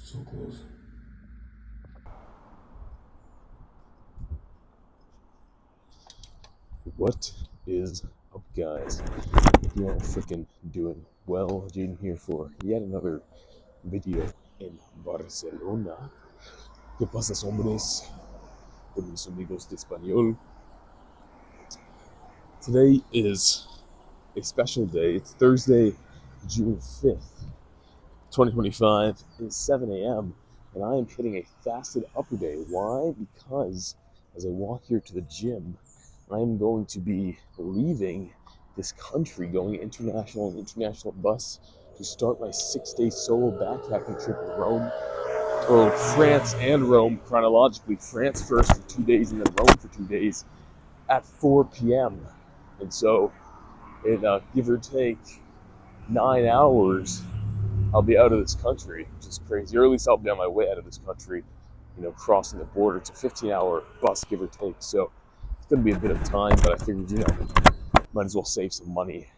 So close. What is up, guys? You all freaking doing well. Jaden here for yet another video in Barcelona. ¿Qué pasa, hombres? Con mis amigos de español. Today is a special day. It's Thursday, June 5th, 2025. It's 7 a.m. and I am hitting a fasted upper day. Why? Because as I walk here to the gym, I am going to be leaving this country, going international bus to start my 6-day solo backpacking trip in Rome. Well, France and Rome chronologically. France first for 2 days and then Rome for 2 days at 4 p.m. And so, in give or take 9 hours, I'll be out of this country, which is crazy. Or at least I'll be on my way out of this country, crossing the border. It's a 15-hour bus, give or take. So it's going to be a bit of time, but I figured, might as well save some money.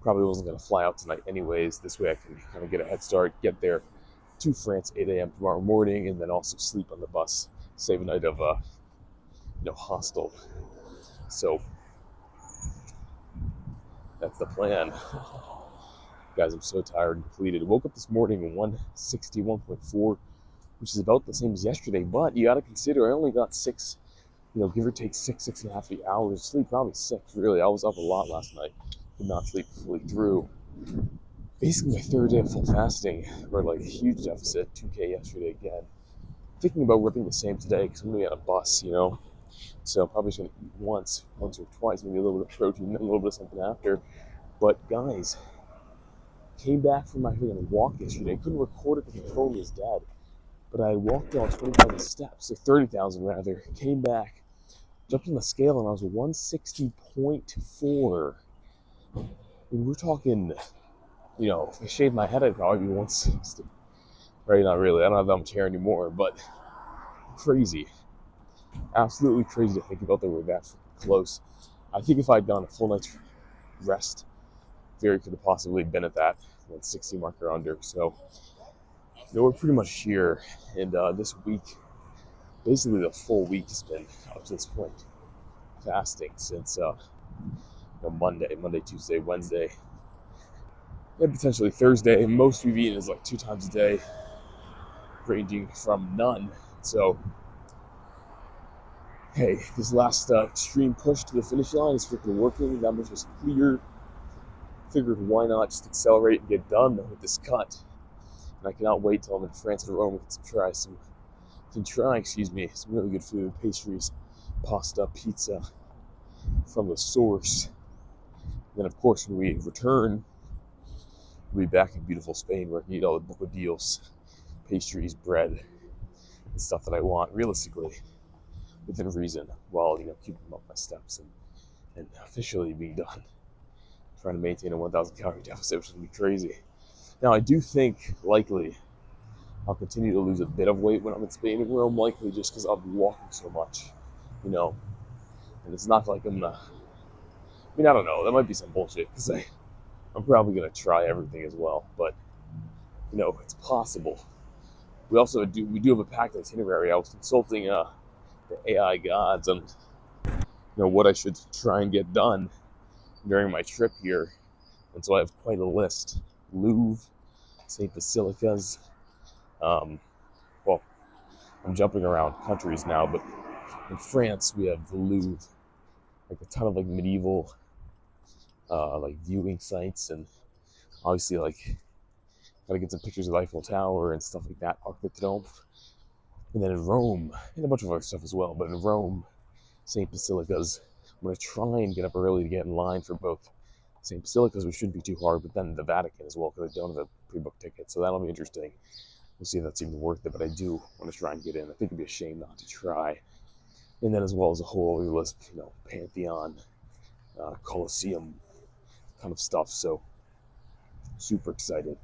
Probably wasn't going to fly out tonight anyways. This way I can kind of get a head start, get there to France 8 a.m. tomorrow morning, and then also sleep on the bus, save a night of, hostel. So that's the plan. Guys, I'm so tired and depleted. Woke up this morning at 161.4, which is about the same as yesterday, but you got to consider I only got give or take 6.5 hours of sleep, probably 6, really. I was up a lot last night, did not sleep fully through. Basically, my third day of full fasting, or like a huge deficit, 2K yesterday again. Thinking about ripping the same today, because I'm going to be on a bus, So I'm probably just going to eat once or twice, maybe a little bit of protein, then a little bit of something after. But guys, came back from my walk yesterday. Couldn't record it because my phone was dead. But I walked all 20,000 steps, or 30,000 rather. Came back, jumped on the scale, and I was 160.4. I mean, we're talking, if I shaved my head, I'd probably be 160. Right? Not really. I don't have that much hair anymore, but crazy. Absolutely crazy to think about that we're that close. I think if I'd done a full night's rest, very could have possibly been at that 160 marker under. So, we're pretty much here. And this week, basically the full week has been, up to this point, fasting since Monday, Tuesday, Wednesday, and potentially Thursday. Most we've eaten is like 2 times a day, ranging from none. So, hey, this last extreme push to the finish line is freaking working. That much is clear. Figured why not just accelerate and get done with this cut. And I cannot wait till I'm in France and Rome. We can try some really good food, pastries, pasta, pizza from the source. And then, of course, when we return, we'll be back in beautiful Spain where I can eat all the bocadillos, pastries, bread, and stuff that I want, realistically, within reason, while, keeping up my steps and officially being done. Trying to maintain a 1,000 calorie deficit, which would be crazy. Now, I do think, likely, I'll continue to lose a bit of weight when I'm in Spain and Rome, likely just because I'll be walking so much, and it's not like I don't know, that might be some bullshit, because I'm probably going to try everything as well, but, it's possible. We do have a packed itinerary. I was consulting the AI gods on, what I should try and get done during my trip here, and so I have quite a list. Louvre, St. Basilicas, I'm jumping around countries now, but in France we have the Louvre, like a ton of medieval viewing sites, and obviously gotta get some pictures of the Eiffel Tower and stuff like that, Arc de Triomphe. And then in Rome, and a bunch of other stuff as well, but in Rome, St. Basilicas, I'm gonna try and get up early to get in line for both St. Basilicas, which shouldn't be too hard, but then the Vatican as well, because I don't have a pre-booked ticket, so that'll be interesting. We'll see if that's even worth it, but I do want to try and get in. I think it'd be a shame not to try. And then as well as a whole other list, Pantheon, Colosseum kind of stuff. So super excited.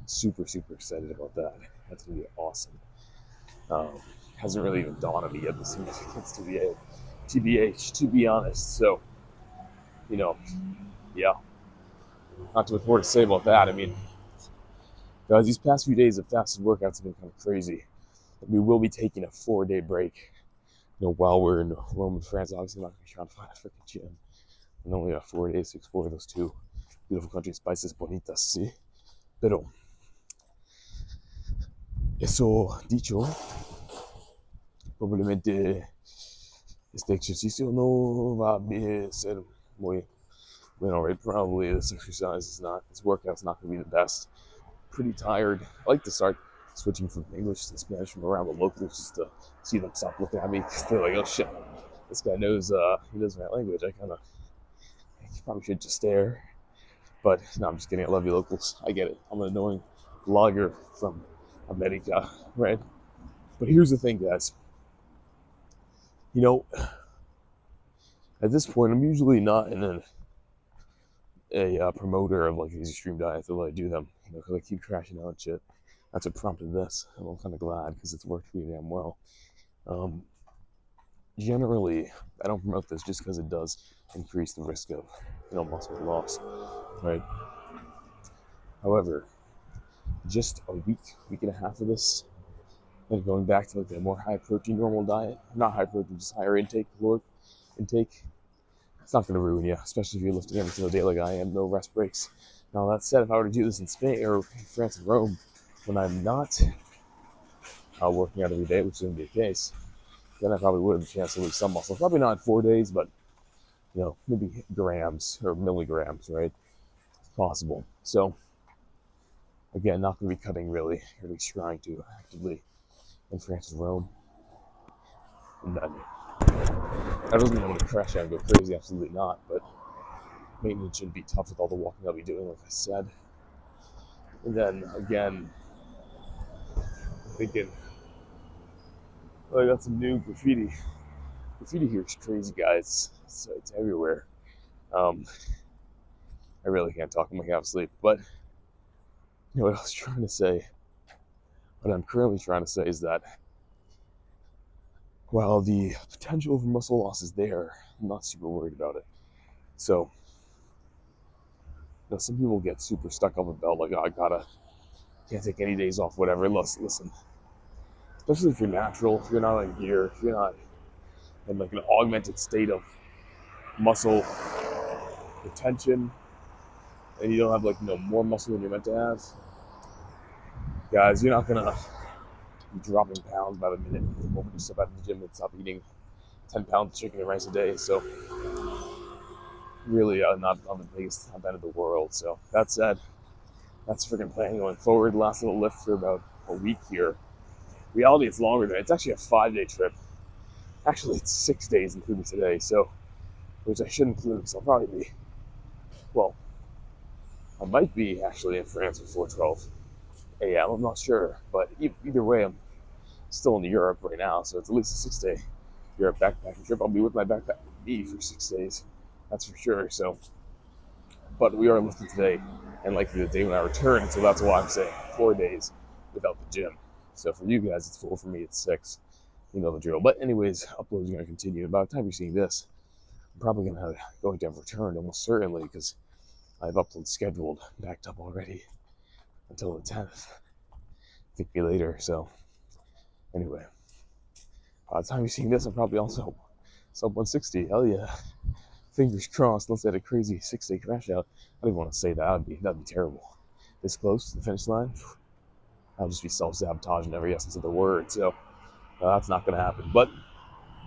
Super excited about that. That's going to be awesome. Hasn't really even dawned on me yet, the significance TBH, to be honest. So, yeah. Not too much more to say about that. I mean, Guys, these past few days of fasted workouts have been kind of crazy. We will be taking a 4-day break. While we're in Rome and France, obviously I'm not going to be trying to find a freaking gym. And only got 4 days to explore those two beautiful countries, países bonitas, sí. Pero, eso dicho, probablemente este ejercicio no va a ser muy bueno, right? Probably this workout's not going to be the best. Pretty tired. I like to start switching from English to Spanish from around the locals just to see them stop looking at me because they're like, oh shit, this guy knows my language. I probably should just stare. But no, I'm just kidding. I love you locals. I get it. I'm an annoying vlogger from America, right? But here's the thing, guys. At this point, I'm usually not in a promoter of like these extreme diets, although I do them, because I keep crashing out and shit. That's what prompted this, and I'm kind of glad because it's worked pretty damn well. Generally, I don't promote this just because it does increase the risk of, muscle loss, right? However, just a week and a half of this, and going back to like a more high protein normal diet, not high protein, just higher caloric intake, it's not going to ruin you, especially if you're lifting every single day like I am, no rest breaks. Now that said, if I were to do this in Spain or France and Rome, when I'm not working out every day, which isn't the case, then I probably would have a chance to lose some muscle. Probably not in 4 days, but maybe grams or milligrams, right? It's possible. So again, not going to be cutting really, or at least trying to actively in France and Rome. And then that doesn't mean I'm going to crash out and go crazy, absolutely not, but maintenance should be tough with all the walking I'll be doing, like I said. And then again, thinking, I got some new graffiti. Graffiti here is crazy, guys. So it's everywhere. I really can't talk. I'm like half asleep. But what I was trying to say, what I'm currently trying to say is that while the potential for muscle loss is there, I'm not super worried about it. So, some people get super stuck up about like, oh, can't take any days off, whatever. Listen, especially if you're natural, if you're not like gear, if you're not in like an augmented state of muscle retention, and you don't have like more muscle than you're meant to have, guys, you're not gonna be dropping pounds by the minute the moment you step out of the gym and stop eating 10 pounds of chicken and rice a day. So really not the biggest event of the world. So that said, that's freaking plan going forward. Last little lift for about a week here. Reality, it's longer than it's actually a 5-day trip. Actually, it's 6 days including today, so which I should include because I'll probably be, I might be actually in France before 12 a.m. I'm not sure, but either way, I'm still in Europe right now, so it's at least a 6-day Europe backpacking trip. I'll be with my backpack with me for 6 days, that's for sure. So, but we are lifting today and likely the day when I return, so that's why I'm saying 4 days without the gym. So for you guys, it's 4. For me, it's 6. You know the drill. But anyways, uploads are going to continue. By the time you're seeing this, I'm probably going to have returned almost certainly because I have uploads scheduled, backed up already until the 10th. Think me later. So anyway, by the time you're seeing this, I'm probably also sub 160. Hell yeah. Fingers crossed, unless I had a crazy 6-day crash out. I don't even want to say that. That'd be terrible. This close to the finish line, I'll just be self-sabotaging every essence of the word. So that's not going to happen. But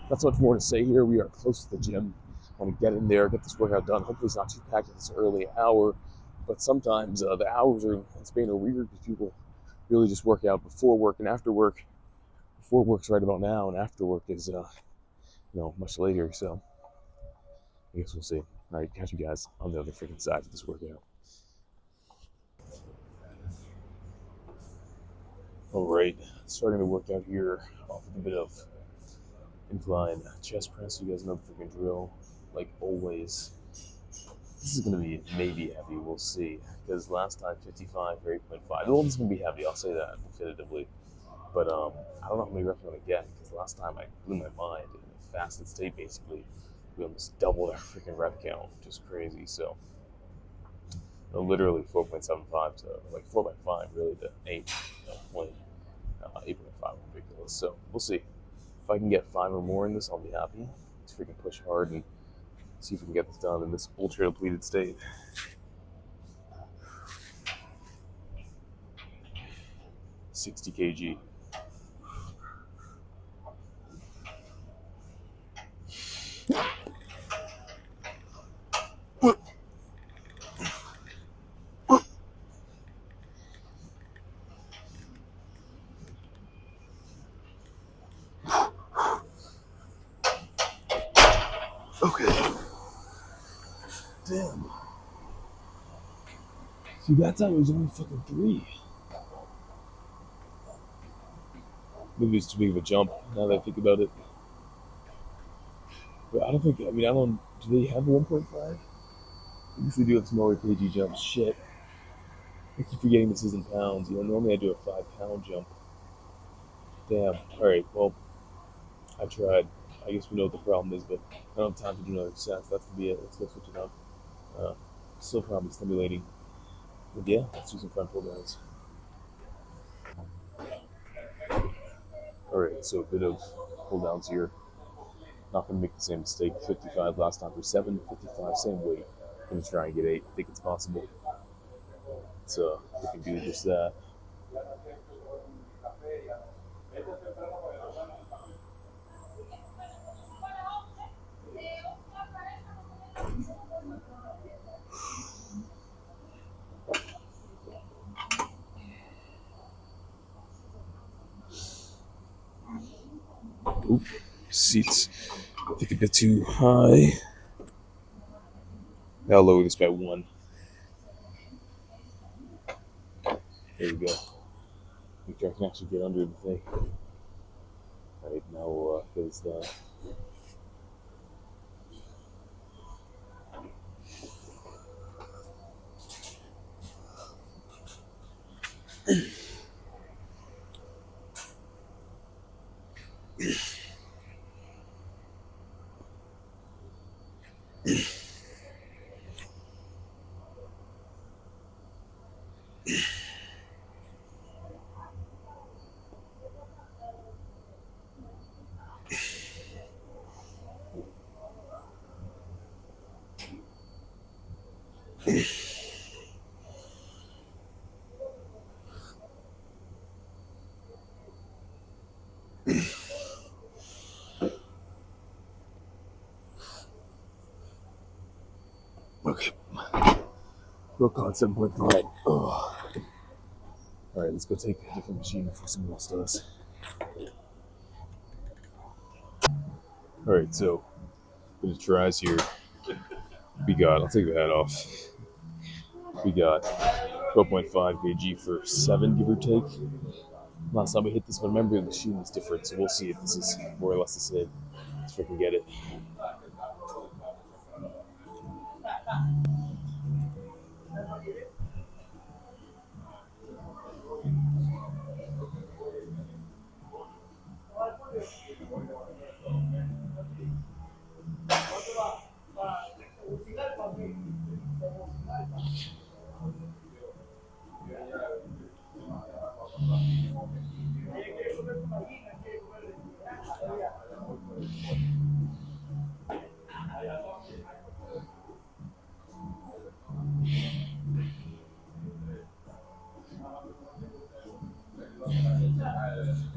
that's much more to say here. We are close to the gym. I want to get in there, get this workout done. Hopefully it's not too packed at this early hour. But sometimes the hours in Spain are weird because people really just work out before work and after work. Before work's right about now, and after work is much later. So I guess we'll see. All right, catch you guys on the other freaking side of this workout. All right, starting the workout here off with a bit of incline chest press. You guys know the freaking drill, like always. This is going to be maybe heavy, we'll see. Because last time 55 or 8.5. Well, this is going to be heavy, I'll say that definitively. But I don't know how many reps I'm going to get, because last time I blew my mind in a fasted state, basically. We almost doubled our freaking rep count, which is crazy. So No, literally 4.75 to like 4.5 really to 8. 8.5 ridiculous. So we'll see. If I can get 5 or more in this, I'll be happy. Let's freaking push hard and see if we can get this done in this ultra depleted state. $60 kg. Okay. Damn. See, that time it was only fucking 3. Maybe it's too big of a jump now that I think about it. But I don't think, I mean, I don't, do they have 1.5? I usually do have smaller kg jumps. Shit. I keep forgetting this is in pounds. You know, normally I do a 5-pound jump. Damn. Alright, well, I tried. I guess we know what the problem is, but I don't have time to do another set. That's gonna be it. Let's go switch it up. Still probably stimulating. But yeah, let's do some front pull downs. Alright, so a bit of pull downs here. Not gonna make the same mistake. 55 last time for 7, 55, same weight. Gonna try and get 8. I think it's possible. So we can do just that. Oop, seats. I think a bit too high. I'll lower this by 1. There we go. Make sure I can actually get under the thing. Alright, now we'll get this done. Okay. Broke on 7.5. Oh. Alright, let's go take a different machine before someone else does. Alright, so gonna tries here. We got, I'll take the hat off. We got 12.5 kg for 7, give or take. Last time we hit this one, remember the machine was different, so we'll see if this is more or less the same. Let's freaking get it.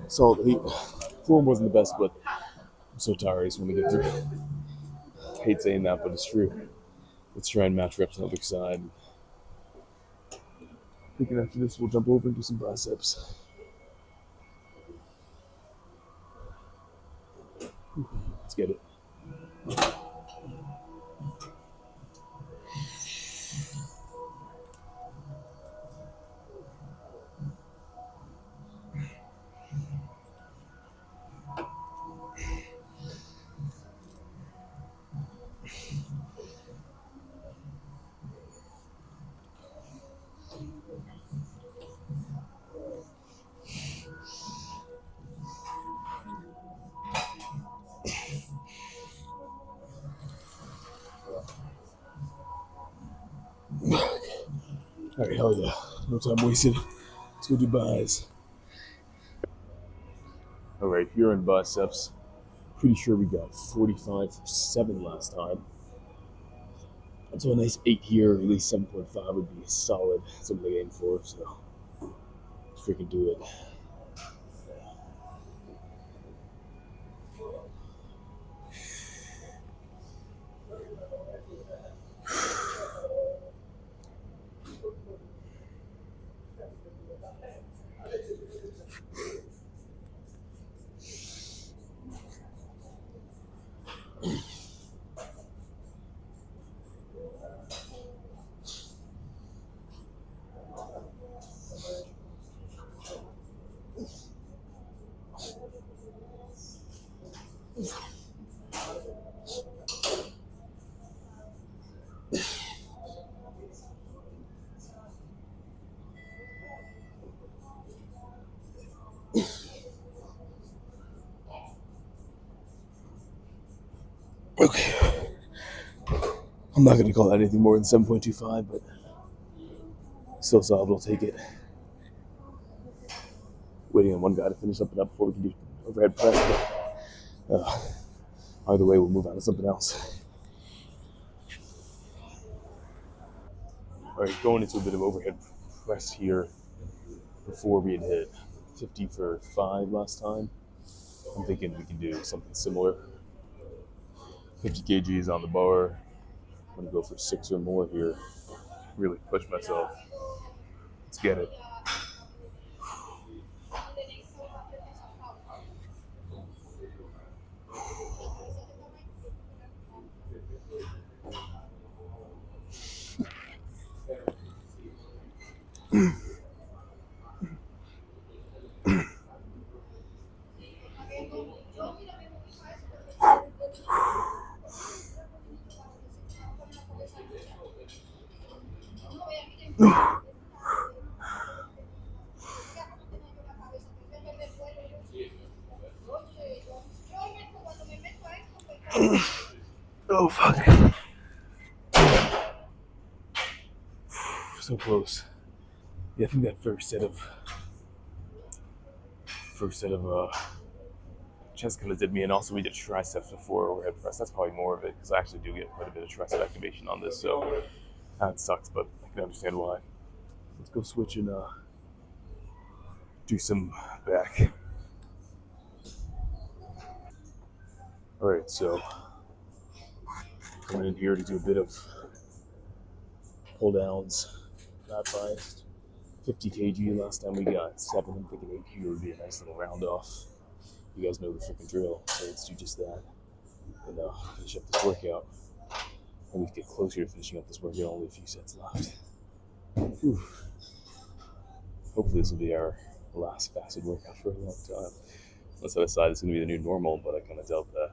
Solid 8. Form wasn't the best, but I'm so tired I just want to get through. I hate saying that, but it's true. Let's try and match reps on the other side. Thinking after this, we'll jump over and do some biceps. Let's get it. All right, hell yeah. No time wasted. Let's go do buys. All right, here in biceps. Pretty sure we got 45 for 7 last time. So a nice 8 here, at least 7.5 would be solid. That's what I'm aiming for, so let's freaking do it. Okay. I'm not going to call that anything more than 7.25, but still solid. We'll take it. Waiting on one guy to finish something up before we can do overhead press. But, either way, we'll move on to something else. All right, going into a bit of overhead press here before we had hit 50 for 5 last time. I'm thinking we can do something similar. 50 kgs on the bar. I'm going to go for 6 or more here. Really push myself. Let's get it. Oh, fuck. So close. Yeah, I think that first set of chest kind of did me, and also we did triceps before overhead press. That's probably more of it because I actually do get quite a bit of tricep activation on this, so that sucks, but I can understand why. Let's go switch and do some back. All right, so coming in here to do a bit of pull downs, not biased. 50 kg last time we got 7. I'm thinking 8 here would be a nice little round off. You guys know the freaking drill, so let's do just that and finish up this workout. And we get closer to finishing up this workout, only a few sets left. Whew. Hopefully this will be our last fasted workout for a long time. Unless I decide it's going to be the new normal, but I kind of doubt that.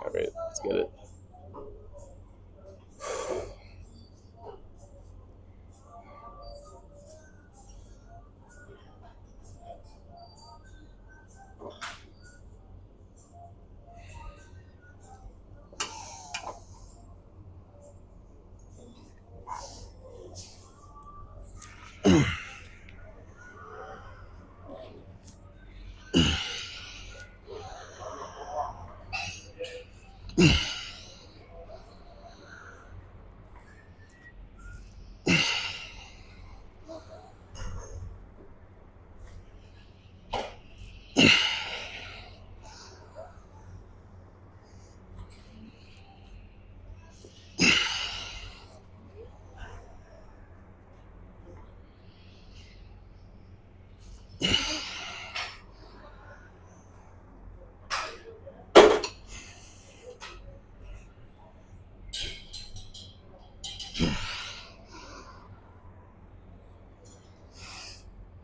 All right, let's get it.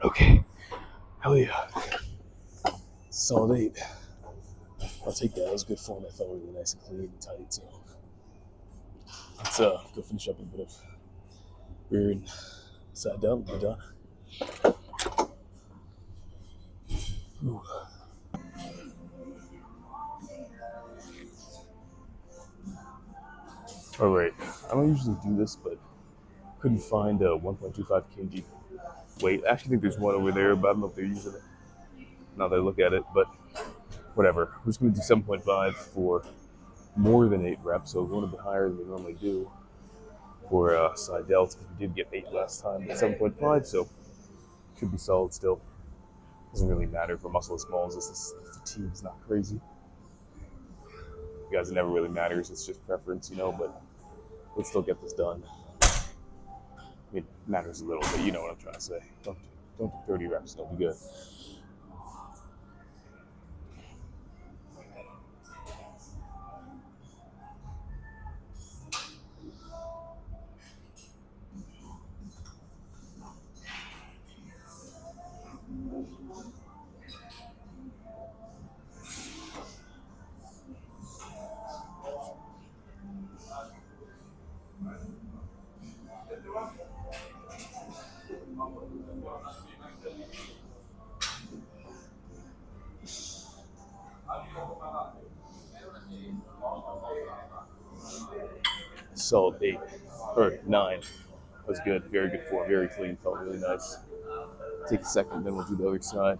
Okay, hell yeah. Solid 8. I'll take that. That was good form. I felt really nice and clean and tight. So let's go finish up a bit of rear and side down. We're done. Ooh. All right, I don't usually do this, but couldn't find a 1.25 kg weight. I actually think there's one over there, but I don't know if they're using it. Now that I look at it, but whatever. We're just going to do 7.5 for more than 8 reps, so going a bit higher than we normally do for side delts, because we did get 8 last time, but 7.5, so should be solid still. Doesn't really matter for muscle as small as this. The fatigue's not crazy. You guys, it never really matters. It's just preference, but let's still get this done. I mean, it matters a little, but you know what I'm trying to say. Don't do 30 reps, it'll be good. Solid 8 or 9 was good. Very good form, very clean, felt really nice. Take a second, then we'll do the other side.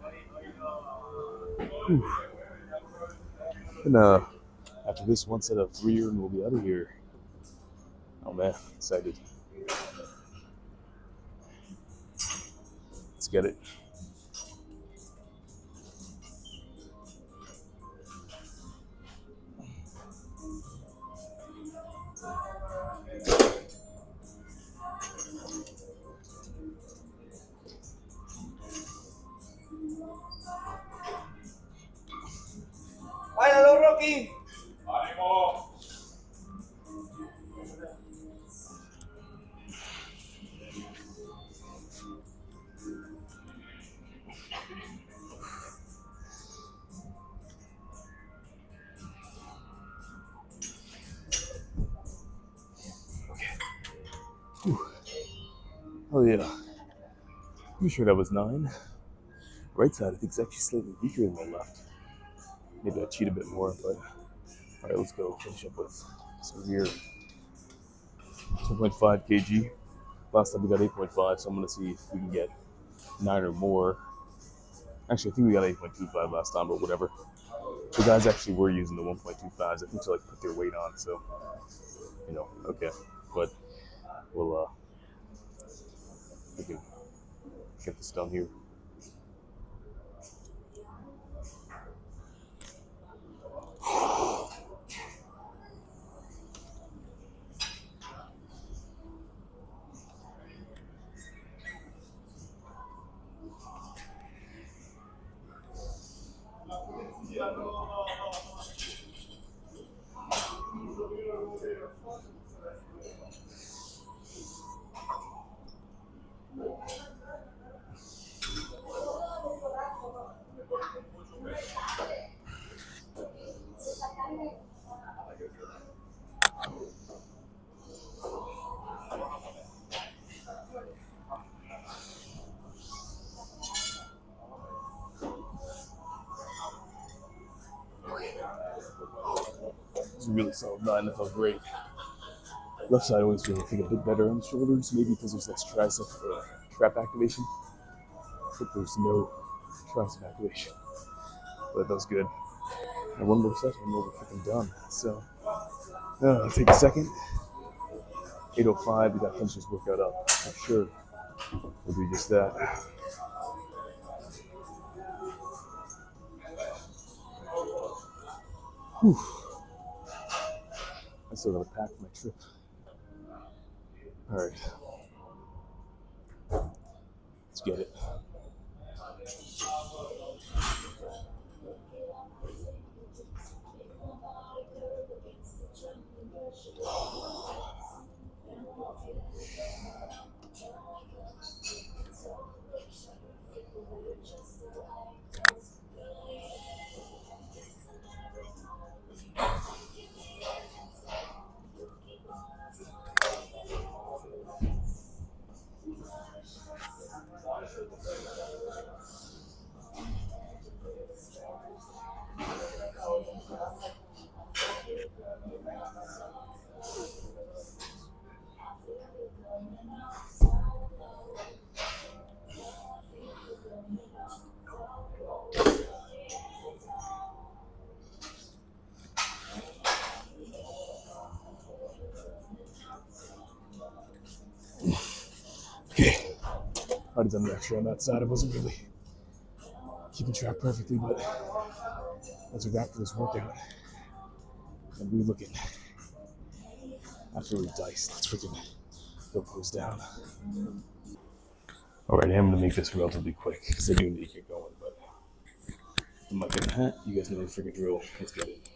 Whew. And after this one set of 3, and we'll be out of here. Oh man, excited. Let's get it. ¡Báilalo, Rocky! ¡Ánimo! Oh yeah. Pretty sure that was 9. Right side, I think, is actually slightly weaker than my left. Maybe I cheat a bit more, but all right, let's go finish up with some here. 2.5 kg. Last time we got 8.5, so I'm gonna see if we can get 9 or more. Actually, I think we got 8.25 last time, but whatever. The guys actually were using the 1.25s, I think, to put their weight on, so okay. But we'll we can get this done here. It's a really solid 9. That felt great. Left side always feels, I think, a bit better on the shoulders, maybe because there's less tricep trap activation. But there's no tricep activation. But that was good. And one more session, and we're freaking done. So, I'll take a second. 8:05, we got to finish this workout up. I'm sure we'll do just that. Whew. I still got to pack for my trip. All right. Let's get it. have done the extra on that side. I wasn't really keeping track perfectly, but as we wrap for this workout, and we're looking absolutely diced. Let's freaking go pose down. All right, I'm gonna make this relatively quick because I do need to get going. But I'm not getting a hat. You guys know the freaking drill. Let's get it.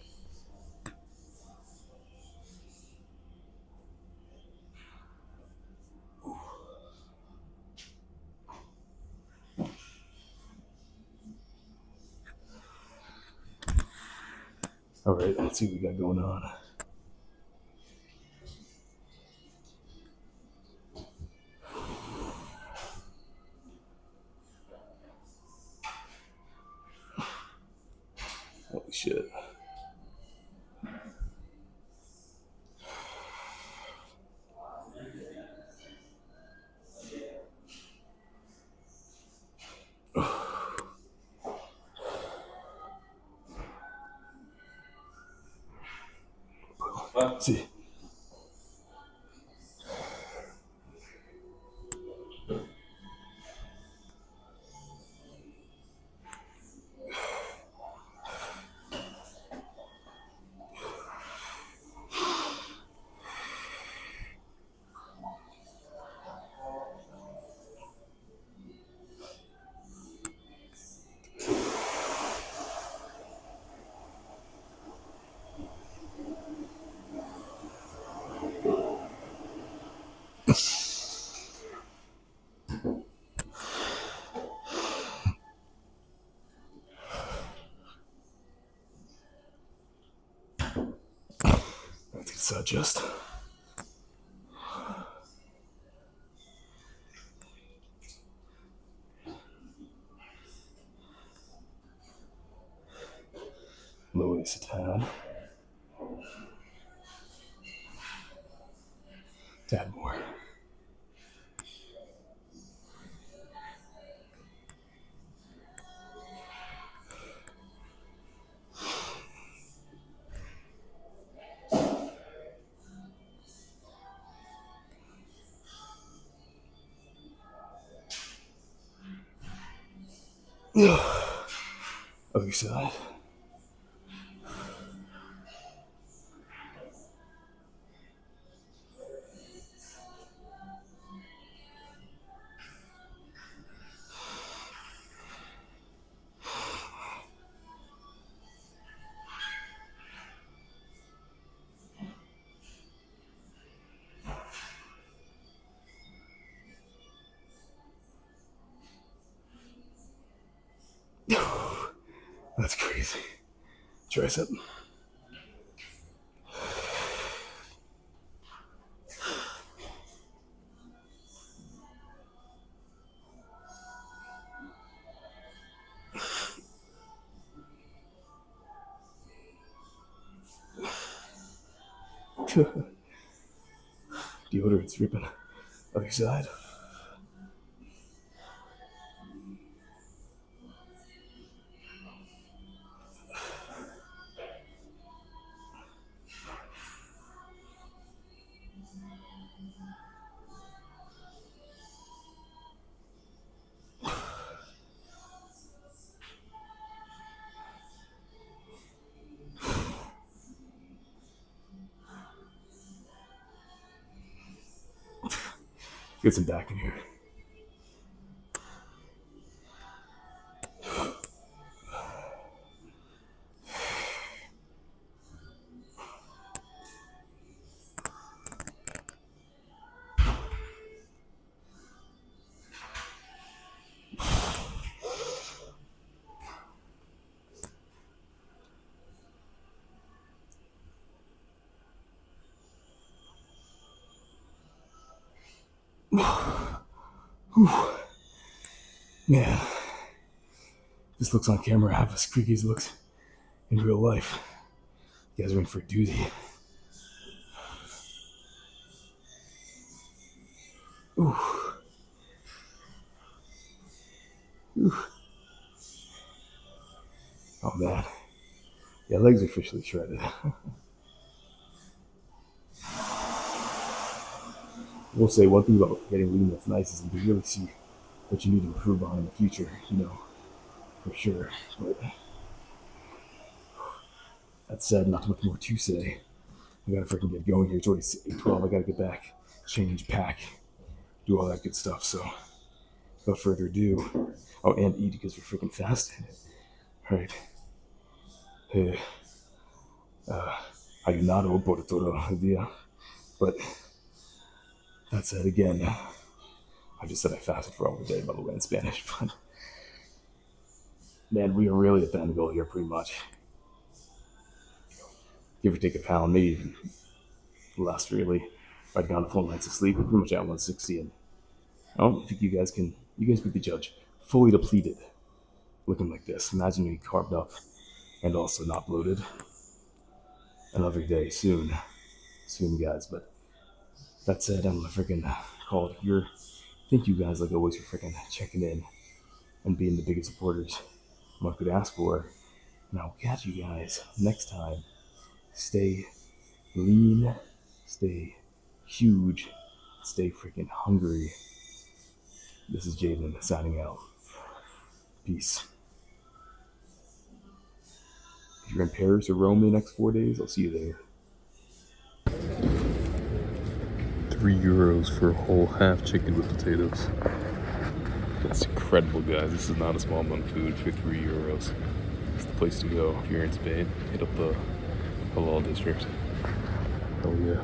All right, let's see what we got going on. Holy shit. See. Let's adjust. Lower this a tad. Tad more. Other side. That's crazy. Tricep. Deodorant's ripping. Other side. Get some back in here. Man, this looks on camera half as creaky as it looks in real life. You guys are in for a doozy. Ooh. Ooh. Oh man. Yeah, legs are officially shredded. We'll say one thing about getting lean that's nice is you can really see what you need to improve on in the future, for sure. But that said, not much more to say. I gotta freaking get going here. It's already 8:12. I gotta get back, change, pack, do all that good stuff. So, without further ado, oh, and eat because we're freaking fasting. All right. Hey, ayunado por todo el día. But that said, again, I just said I fasted for all the day, by the way, in Spanish. But man, we are really at the end goal here, pretty much. Give or take a pound, maybe even less, really. If I'd gone a full night's of sleep, we're pretty much at 160, and I don't think you guys be the judge. Fully depleted, looking like this. Imagine me carved up and also not bloated. Another day soon, guys. But that said, I'm gonna freaking call it here. Thank you guys, like always, for freaking checking in and being the biggest supporters I could ask for. And I'll catch you guys next time. Stay lean, stay huge, stay freaking hungry. This is Jaden signing out. Peace. If you're in Paris or Rome in the next 4 days, I'll see you there. €3 for a whole half chicken with potatoes. That's incredible, guys. This is not a small amount of food for €3. It's the place to go if you're in Spain. Hit up the Halal district. Oh yeah.